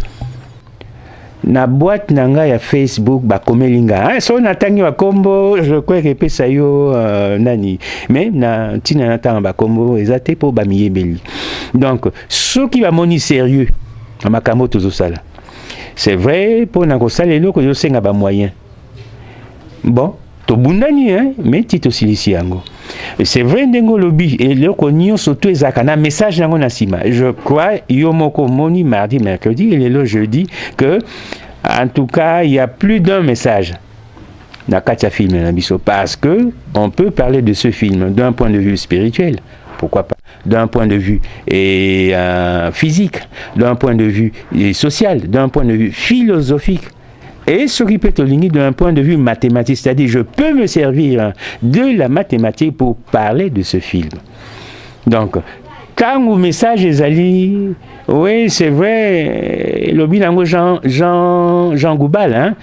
Speaker 2: na boîte nanga ya Facebook ba komelinga so natangi ba kombo je crois que pesa yo nani mais na tina natanga ba kombo ezate po ba miyebeli donc ceux qui va moni sérieux makambo tozo sala c'est vrai pour na ko salelo ko yo senga ba moyen bon to bundani mais tito silisi yango c'est vrai ndengo lobby et le konyo surtout ezaka na message nango na sima je crois yo moko moni mardi mercredi et le jeudi que en tout cas il y a plus d'un message na katia film na biso parce que on peut parler de ce film d'un point de vue spirituel, pourquoi pas, d'un point de vue physique, d'un point de vue social, d'un point de vue philosophique. Et ce qui peut être ligné d'un point de vue mathématique, c'est-à-dire je peux me servir de la mathématique pour parler de ce film. Donc, quand le message est allé, oui, c'est vrai, le bilan Jean Goubal, hein.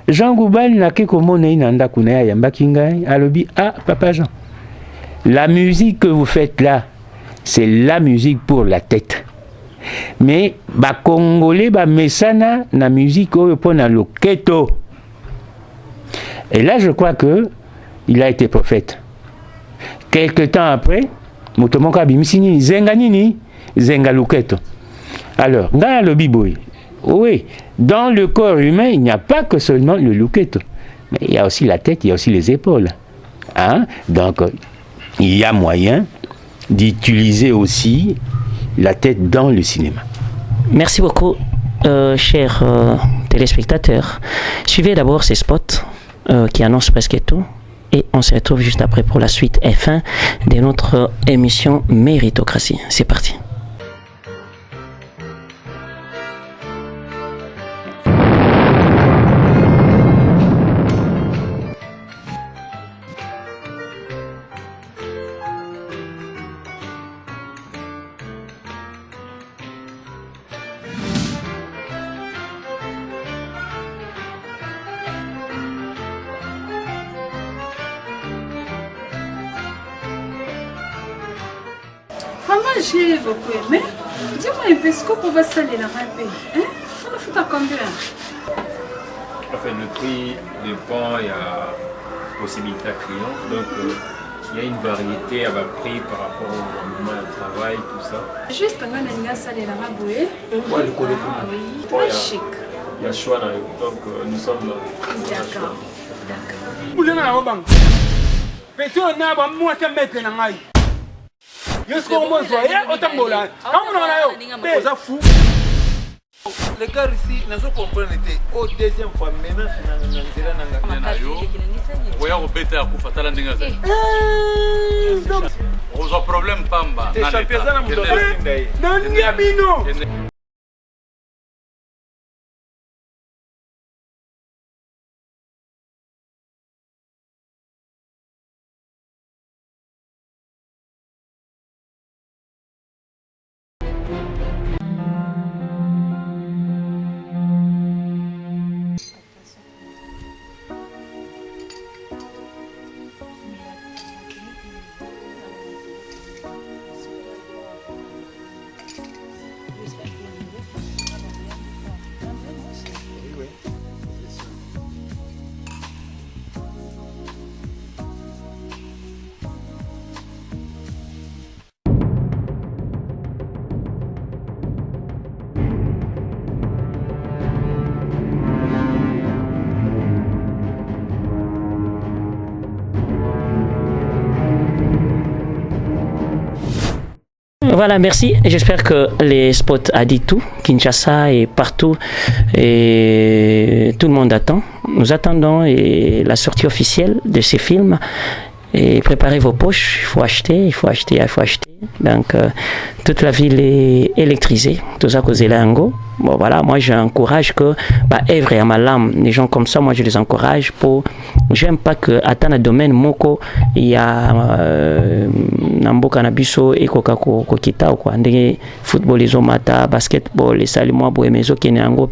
Speaker 2: Jean Goubal n'a que comme on est nanda kunaya yambakinga, alobi ah papa Jean. La musique que vous faites là, c'est la musique pour la tête. Mais ba congolais ba mesana na musique oyo pona loketo. Et là je crois que il a été prophète. Quelque temps après, motomoka bimisini zenga nini zenga loketo. Alors, dans le biboy, oui, dans le corps humain, il n'y a pas que seulement le loketo. Mais il y a aussi la tête, il y a aussi les épaules. Hein? Donc, il y a moyen d'utiliser aussi la tête dans le cinéma.
Speaker 1: Merci beaucoup, chers téléspectateurs. Suivez d'abord ces spots qui annoncent presque tout. Et on se retrouve juste après pour la suite et fin de notre émission Méritocratie. C'est parti.
Speaker 5: J'ai beaucoup aimé. Dis-moi un peu ce qu'on va saler la râpée. Hein? On a fait à combien?
Speaker 6: Enfin, le prix dépend, il y a possibilité à client. Donc, il y a une variété à bas prix par rapport au moment de travail, tout ça.
Speaker 5: Juste quand on a salé la râpée. Oui, très chic.
Speaker 6: Il y a choix là, donc nous sommes là.
Speaker 5: D'accord.
Speaker 4: Les gars ici, nous comprenons au deuxième fois, maintenant,
Speaker 1: Voilà, merci. J'espère que les spots a dit tout. Kinshasa et partout. Et tout le monde attend. Nous attendons la sortie officielle de ces films. Et préparez vos poches. Il faut acheter, il faut acheter, il faut acheter. Donc, toute la ville est électrisée. Tout ça cause l'ango. Bon, voilà, moi j'encourage que, Evre à ma lame, les gens comme ça, moi je les encourage pour. J'aime pas que, à tant de domaine, moko, il y a Nambo Kanabiso et Kokako Kokita ou quoi. Football, les omata, basketball, les salimoi, bohémezo, kenyango,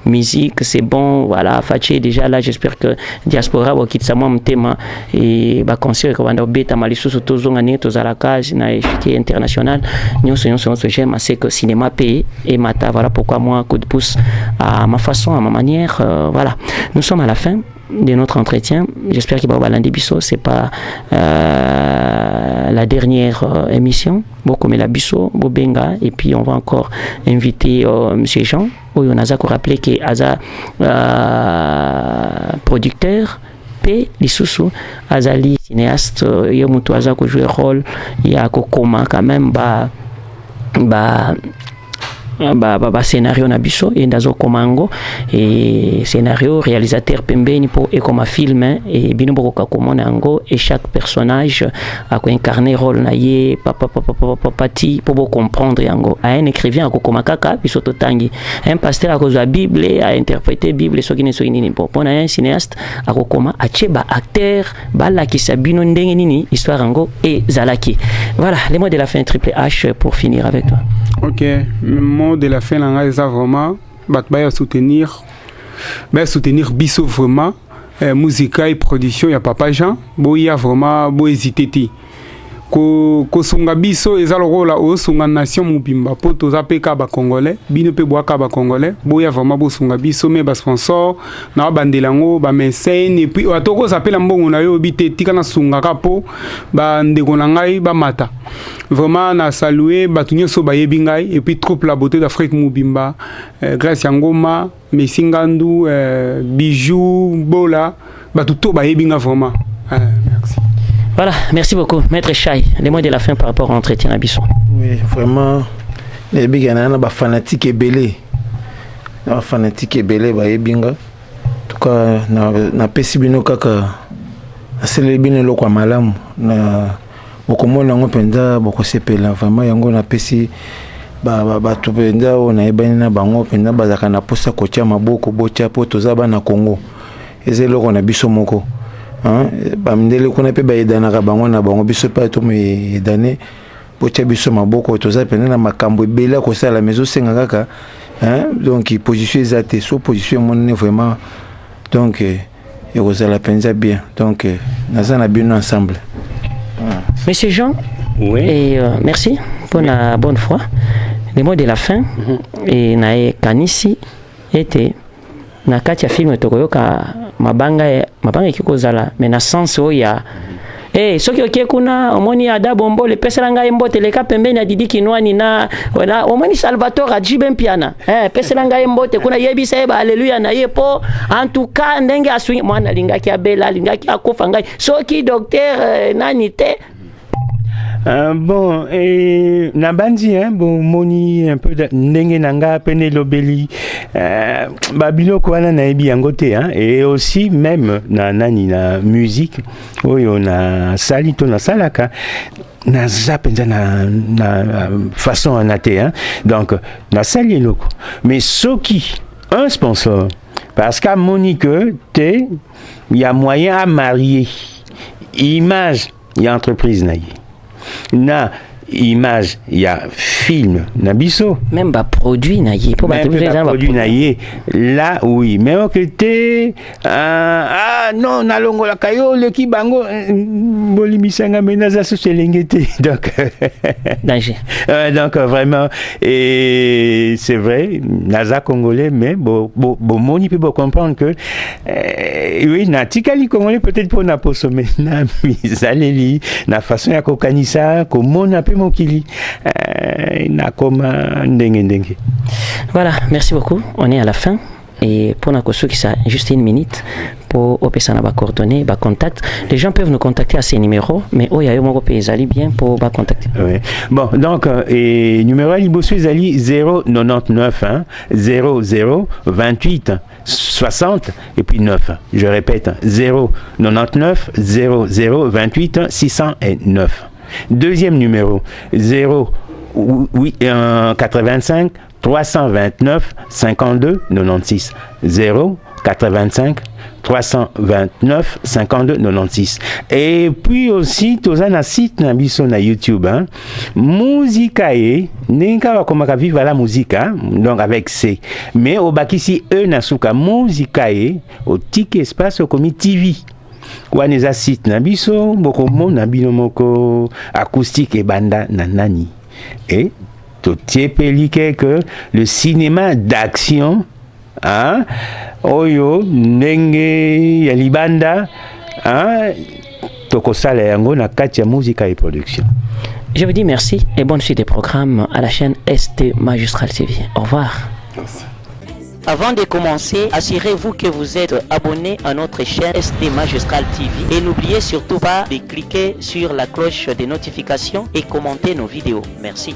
Speaker 1: musique, c'est bon, voilà, Faché, déjà là, j'espère que Diaspora, Wakitsa, moi, Mtema, et conseiller que Wanda Beta, Malisou, Tozongani, Tozalakaz, na Eshiki. communauté internationale. Nous j'aime assez que cinéma paye et mata. Voilà pourquoi moi, coup de pouce à ma façon, à ma manière. Voilà. Nous sommes à la fin de notre entretien. J'espère qu'il va y avoir l'Andibiso. C'est pas la dernière émission. Beaucoup mais la biso, Bobenga. Et puis on va encore inviter Monsieur Jean. Où on a rappelé que Aza producteur. P. Lissousou, Azali cinéaste. Il y a mutu Aza qui joue rôle. Il y a Kokoma quand même. Scénario nabiso et ndazo komango et scénario réalisateur pembeni pour et comme film et binoboko kakomona ango et chaque personnage a incarné rôle na ye papati pour comprendre yango un écrivain a kokoma kaka biso totangi un pasteur a cause la Bible a interprété Bible sokini pour un cinéaste a kokoma a cheba acteur bala ki sabino ndenge nini histoire ango et zalaki. Voilà les mots de la fin Triple H pour finir avec toi.
Speaker 3: OK, mot de la fin là est vraiment soutenir biso vraiment musica et production ya Papa Jean boya vraiment bo hésiter ko songa biso ezalo rola o songa nation mubimba po toza peka ba congolais bino pe boaka ba congolais boya vraiment bo songa biso mais ba sponsor na bandelango ba mécène et puis atoko s'appelle mbongo na yo bité tika na songa kapo ba ndeko na ngai ba mata vraiment na saluer batunyo so ba yebingai et puis troupe la beauté d'Afrique mubimba grâce à Ngoma Messingandu Bijou Bola batuto ba yebinga vraiment merci.
Speaker 1: Voilà, merci beaucoup. Maître Chai, les mots de la fin par rapport à l'entretien à Bisson.
Speaker 4: Oui, vraiment, les bigana ba fanatique et belé. Na fanatique et belé ba yebinga. En tout cas, na pesibino kaka asele bino lokwa malamu na bokomona ngo penza bokosepela vraiment yango na pesi ba to penza ona ebani na bango penza bazaka na posa kotia maboko botia poto za bana Congo. Ezelo na biso moko. Bamdele kuna pe baidana ka bango na bango biso pa to me dané bocha biso maboko toza pena na makambo ebela ko sala mezo senga kaka donc position ezate so position monene vraiment donc et vous allez penser bien donc naza na bino ensemble.
Speaker 1: Monsieur Jean,
Speaker 2: oui.
Speaker 1: Et merci pour la bonne foi. Les mots de la fin et nae kanisi était na kati ya film tokoyoka mabanga kikozala mais na sens oya soki okie kuna omoni ada bombo le pesela ngai mbote leka pembeni adidi kinwani na omoni Salvatore ajibe mpiana pesela ngai mbote kuna yebisa eba haleluya na yepo en tout cas ndenge aswi mwana lingaki abela lingaki akufa ngai soki docteur nani te.
Speaker 2: Bon, et Nabandi, bon, moni un peu de Nengenanga, Penelobeli, Babilo Kwana Naibi Angote, et aussi même na musique, où on a salito na salaka. Na zapenza na façon en athée, donc na sali loko. Mais soki un sponsor, parce qu'à Monique, il y a moyen à marier. Image, il y a entreprise naïe. Na image, il y a film, na biso.
Speaker 1: Même pas produit naïe. Pour
Speaker 2: même pas produit naïe. Là, oui. Mais au côté, non, na longo la kayo, le ki bango, bolimisanga menaza soselengete. Donc,
Speaker 1: danger.
Speaker 2: Donc, vraiment, et c'est vrai, naza congolais, mais bon, moni peut comprendre que, oui, na tikali congolais peut-être pour na posome, na mizaleli, na façon ya kokanisa, komona pe mokili, na koma ndenge.
Speaker 1: Voilà, merci beaucoup. On est à la fin. Et pour nous, qui ça juste une minute pour opérer nos coordonnées, nos contacts. Les gens peuvent nous contacter à ces numéros, mais il y a un pays ali bien pour nous contacter.
Speaker 2: Oui. Bon, donc et numéro ali bossu ali 099 00 28 60 et puis 9. Je répète 099 00 28 609. Deuxième numéro 85 329 52 96 085 329 52 96. Et puis aussi toza na site na biso na YouTube Musicae ninka va komaka vivre la musique donc avec C mais au bakisi na suka Musicae au tic espace au komi TV Waneza site na biso boko mona bino moko acoustique et banda nanani. Et tout pelike que le cinéma d'action hein oyo ndenge ya libanda hein tokosala yango na kati ya musique et production.
Speaker 1: Je vous dis merci et bonne suite des programmes à la chaîne ST Magistral TV. Au revoir.
Speaker 2: Merci.
Speaker 1: Avant de commencer, assurez-vous que vous êtes abonné à notre chaîne ST Magistral TV et n'oubliez surtout pas de cliquer sur la cloche de notification et commenter nos vidéos. Merci.